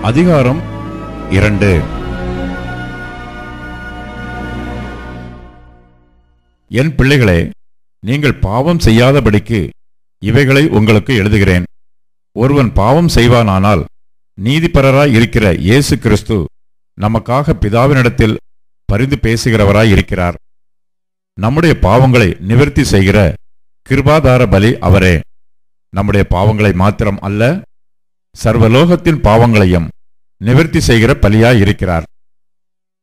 அதிகாரம் 2. என் பிள்ளைகளே, நீங்கள் பாவம் செய்யாதபடிக்கு இவைகளை உங்களுக்கு எழுதுகிறேன். ஒருவன் பாவம் செய்வானானால் நீதிபரராய் இருக்கிற இயேசு கிறிஸ்து நமக்காக பிதாவினிடத்தில் பரிந்து பேசுகிறவராய் இருக்கிறார். நம்முடைய பாவங்களை நிவர்த்தி செய்கிற கிருபாதார பலி அவரே. நம்முடைய பாவங்களை மாத்திரம் அல்ல, சர்வலோகத்தின் பாவங்களையும் நிவர்த்தி செய்கிற பலியாய் இருக்கிறார்.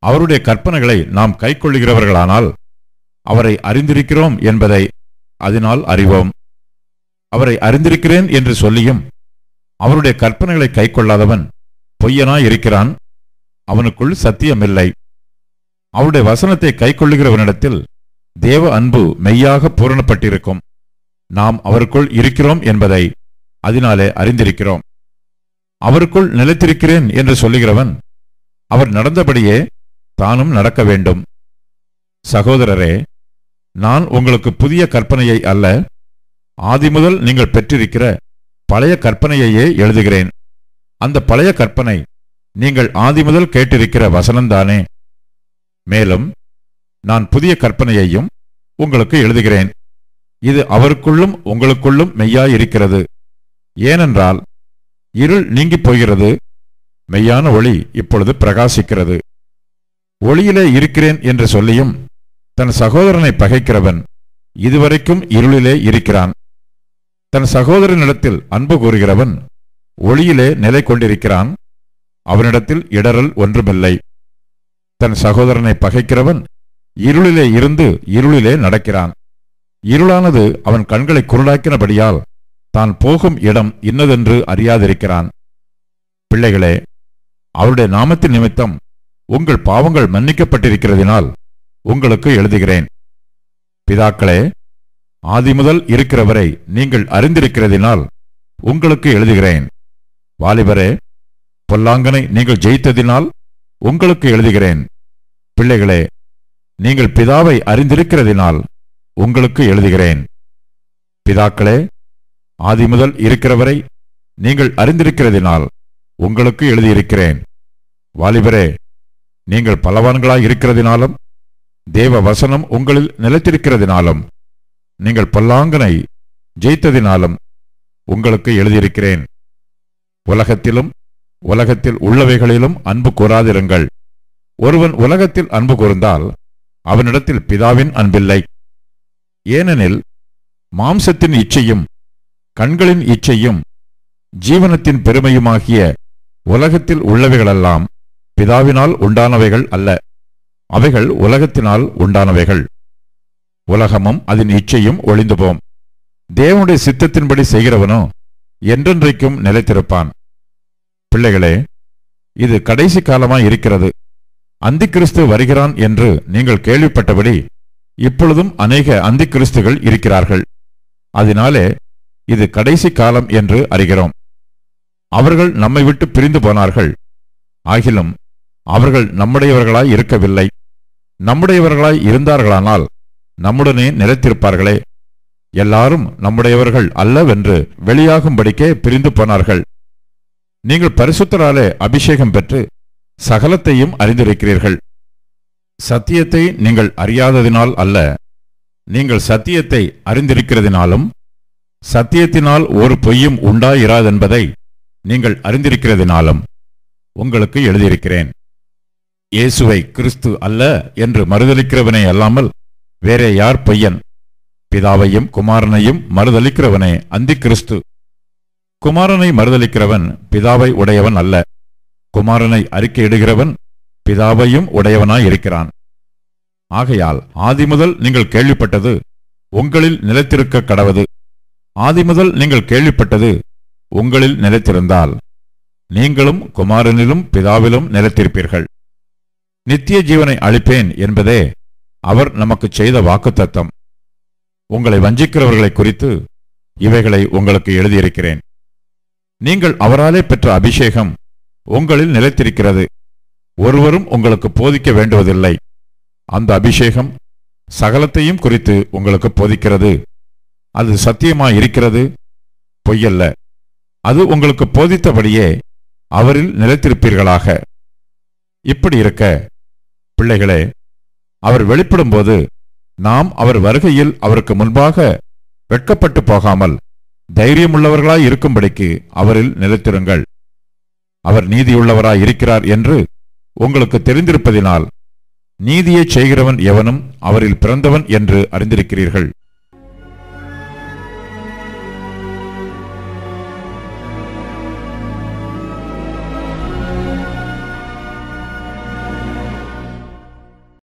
அவருடைய கற்பனைகளை நாம் கைக்கொள்ளுகிறவர்களானால் அவரை அறிந்திருக்கிறோம் என்பதை அதனால் அறிவோம். அவரை அறிந்திருக்கிறேன் என்று சொல்லியும் அவருடைய கற்பனைகளை கைக்கொள்ளாதவன் பொய்யனாய் இருக்கிறான், அவனுக்குள் சத்தியமில்லை. அவருடைய வசனத்தை கைக்கொள்ளுகிறவனிடத்தில் தேவ அன்பு மெய்யாக பூரணப்பட்டிருக்கும். நாம் அவருக்குள் இருக்கிறோம் என்பதை அதனாலே அறிந்திருக்கிறோம். அவருக்குள் நிலைத்திருக்கிறேன் என்று சொல்லுகிறவன் அவர் நடந்தபடியே தானும் நடக்க வேண்டும். சகோதரரே, நான் உங்களுக்கு புதிய கற்பனையை அல்ல, ஆதிமுதல் நீங்கள் பெற்றிருக்கிற பழைய கற்பனையையே எழுதுகிறேன். அந்த பழைய கற்பனை நீங்கள் ஆதிமுதல் கேட்டிருக்கிற வசனம்தானே. மேலும் நான் புதிய கற்பனையையும் உங்களுக்கு எழுதுகிறேன். இது அவருக்குள்ளும் உங்களுக்குள்ளும் மெய்யாயிருக்கிறது. ஏனென்றால் இருள் நீங்கிப் போகிறது, மெய்யான ஒளி இப்பொழுது பிரகாசிக்கிறது. ஒளியிலே இருக்கிறேன் என்று சொல்லியும் தன் சகோதரனை பகைக்கிறவன் இதுவரைக்கும் இருளிலே இருக்கிறான். தன் சகோதரனிடத்தில் அன்பு கூறுகிறவன் ஒளியிலே நிலை கொண்டிருக்கிறான், அவனிடத்தில் இடறல் ஒன்றுமில்லை. தன் சகோதரனை பகைக்கிறவன் இருளிலே இருந்து இருளிலே நடக்கிறான். இருளானது அவன் கண்களை குருடாக்கினபடியால் தான் போகும் இடம் இன்னதென்று அறியாதிருக்கிறான். பிள்ளைகளே, அவருடைய நாமத்தின் நிமித்தம் உங்கள் பாவங்கள் மன்னிக்கப்பட்டிருக்கிறதினால் உங்களுக்கு எழுதுகிறேன். பிதாக்களே, ஆதிமுதல் இருக்கிறவரை நீங்கள் அறிந்திருக்கிறதினால் உங்களுக்கு எழுதுகிறேன். வாலிபரே, பொல்லாங்கனை நீங்கள் ஜெயித்ததினால் உங்களுக்கு எழுதுகிறேன். பிள்ளைகளே, நீங்கள் பிதாவை அறிந்திருக்கிறதினால் உங்களுக்கு எழுதுகிறேன். பிதாக்களே, ஆதிமுதல் இருக்கிறவரை நீங்கள் அறிந்திருக்கிறதினால் உங்களுக்கு எழுதியிருக்கிறேன். வாலிபரே, நீங்கள் பலவான்களாய் இருக்கிறதினாலும் தேவ வசனம் உங்களில் நிலைத்திருக்கிறதினாலும் நீங்கள் பொல்லாங்கனை ஜெயித்ததினாலும் உங்களுக்கு எழுதியிருக்கிறேன். உலகத்திலும் உலகத்தில் உள்ளவைகளிலும் அன்பு கூறாதிருங்கள். ஒருவன் உலகத்தில் அன்பு கூர்ந்தால் அவனிடத்தில் பிதாவின் அன்பில்லை. ஏனெனில் மாம்சத்தின் இச்சையும் கண்களின் இச்சையும் ஜீவனத்தின் பெருமையுமாகிய உலகத்தில் உள்ளவைகளெல்லாம் பிதாவினால் உண்டானவைகள் அல்ல, அவைகள் உலகத்தினால் உண்டானவைகள். உலகமும் அதன் இச்சையும் ஒளிந்து போம். தேவனுடைய சித்தத்தின்படி செய்கிறவனோ என்றென்றைக்கும் நிலைத்திருப்பான். பிள்ளைகளே, இது கடைசி காலமாய் இருக்கிறது. அந்திக்கிறிஸ்து வருகிறான் என்று நீங்கள் கேள்விப்பட்டபடி இப்பொழுதும் அநேக அந்திக்கிறிஸ்துகள் இருக்கிறார்கள். அதனாலே இது கடைசி காலம் என்று அறிகிறோம். அவர்கள் நம்மை விட்டு பிரிந்து போனார்கள், ஆகிலும் அவர்கள் நம்முடையவர்களாய் இருக்கவில்லை. நம்முடையவர்களாய் இருந்தார்களானால் நம்முடனே நிலைத்திருப்பார்களே. எல்லாரும் நம்முடையவர்கள் அல்லவென்று வெளியாகும்படிக்கே பிரிந்து போனார்கள். நீங்கள் பரிசுத்தராலே அபிஷேகம் பெற்று சகலத்தையும் அறிந்திருக்கிறீர்கள். சத்தியத்தை நீங்கள் அறியாததினால் அல்ல, நீங்கள் சத்தியத்தை அறிந்திருக்கிறதினாலும் சத்தியத்தினால் ஒரு பொய்யும் உண்டாயிராதென்பதை நீங்கள் அறிந்திருக்கிறதினாலும் உங்களுக்கு எழுதியிருக்கிறேன். இயேசுவை கிறிஸ்து அல்ல என்று மறுதலிக்கிறவனே அல்லாமல் வேறே யார் பொய்யன்? பிதாவையும் குமாரனையும் மறுதலிக்கிறவனே அந்தி கிறிஸ்து. குமாரனை மறுதலிக்கிறவன் பிதாவை உடையவன் அல்ல, குமாரனை அறிக்கையிடுகிறவன் பிதாவையும் உடையவனாயிருக்கிறான். ஆகையால் ஆதிமுதல் நீங்கள் கேள்விப்பட்டது உங்களில் நிலைத்திருக்க கடவது. ஆதிமுதல் நீங்கள் கேள்விப்பட்டது உங்களில் நிலைத்திருந்தால் நீங்களும் குமாரனிலும் பிதாவிலும் நிலைத்திருப்பீர்கள். நித்திய ஜீவனை அளிப்பேன் என்பதே அவர் நமக்கு செய்த வாக்குத்தத்தம். உங்களை வஞ்சிக்கிறவர்களை குறித்து இவைகளை உங்களுக்கு எழுதியிருக்கிறேன். நீங்கள் அவராலே பெற்ற அபிஷேகம் உங்களில் நிலைத்திருக்கிறது. ஒருவரும் உங்களுக்கு போதிக்க வேண்டுவதில்லை. அந்த அபிஷேகம் சகலத்தையும் குறித்து உங்களுக்கு போதிக்கிறது. அது சத்தியமாயிருக்கிறது, பொய்யல்ல. அது உங்களுக்கு போதித்தபடியே அவரில் நிலைத்திருப்பீர்களாக. இப்படி இருக்க பிள்ளைகளே, அவர் வெளிப்படும்போது நாம் அவர் வருகையில் அவருக்கு முன்பாக வெட்கப்பட்டு போகாமல் தைரியமுள்ளவர்களாய் இருக்கும்படிக்கு அவரில் நிலைத்திருங்கள். அவர் நீதியுள்ளவராய் இருக்கிறார் என்று உங்களுக்கு தெரிந்திருப்பதினால் நீதியைச் செய்கிறவன் எவனும் அவரில் பிறந்தவன் என்று அறிந்திருக்கிறீர்கள்.